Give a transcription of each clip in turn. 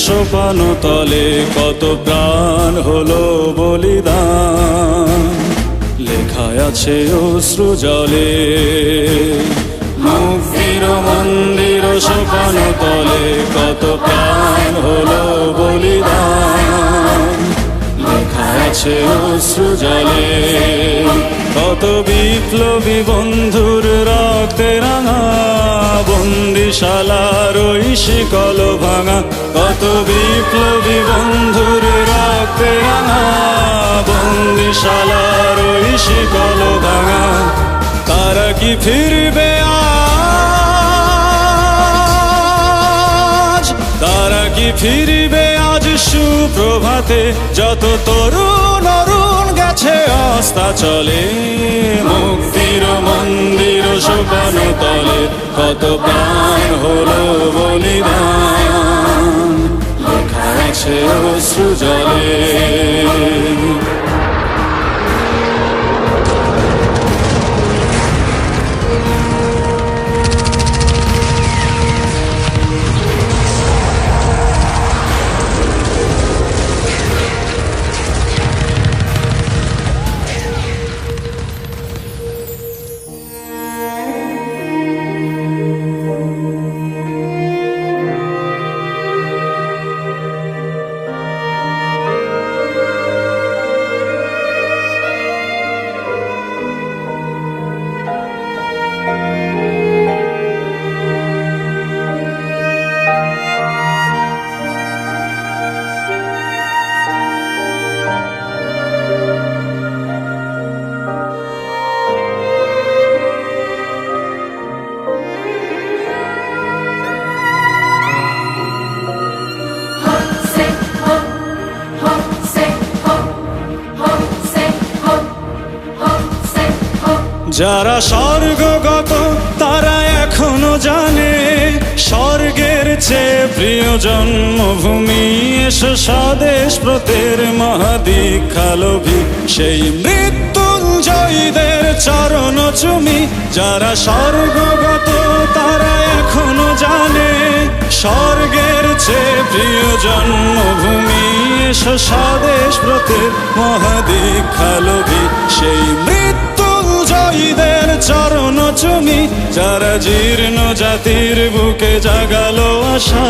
সোপান তলে কত প্রাণ হলো বলিদান, লেখায় আছে অশ্রু জলে। মুক্তির মন্দির সোপান তলে কত প্রাণ হলো বলিদান, লেখায় আছে অশ্রু জলে। কত বিপ্লবী বন্ধুর রক্তে রাঙা বন্দিশালার ওই শিকল ভাঙা, কত বিপ্লবী বন্ধুর রক্তে রাঙা বন্দিশালার ওই শিকল ভাঙা। তারা কি ফিরবে আজ, তারা কি ফিরবে আজ সুপ্রভাতে, যত তরুণ অরুণ গেছে অস্তা চলে। মুক্তির মন্দির সোপান তলে কত প্রাণ হলো বলিদান, লেখা আছে অশ্রু জলে। যারা স্বর্গগত তারা এখনো জানে, স্বর্গের চেয়ে প্রিয় জন্মভূমি। এসো স্বদেশ ব্রতের মহাদীক্ষালোভী, সেই মৃত্যুঞ্জয়ীদের চরণ চুমি। যারা স্বর্গগত তারা এখনো জানে, স্বর্গের চেয়ে প্রিয় জন্মভূমি। এসো স্বদেশ ব্রতের মহাদীক্ষালোভী, সেই মৃত্যুঞ্জয়ীদের চরণ চুমি। যারা জীর্ণ জাতির বুকে জাগালো আশা,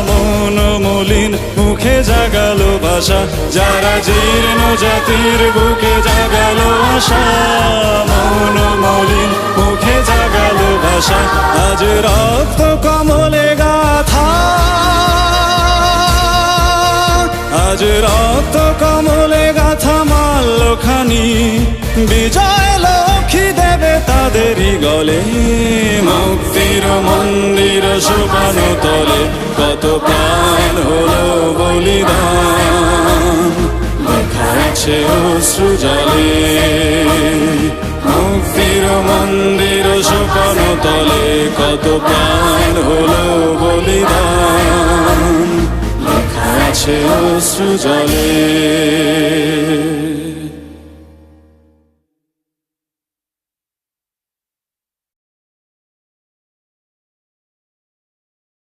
মন মলিন মুখে জাগালো ভাষা। যারা জীর্ণ জাতির বুকে জাগালো আশা, মন মলিন মুখে জাগালো ভাষা। আজ রক্ত কমলে গাথা, আজ রক্ত কমলে গাথা মাল্যখানি, বিজয় লক্ষ্মী দেবে তাদেরই গলে। মুক্তির মন্দির সোপান তলে কত প্রাণ হলো বলিদান, লেখা আছে অশ্রু জলে। মুক্তির মন্দির সোপান তলে কত প্রাণ হলো বলিদান, লেখা আছে অশ্রু জলে।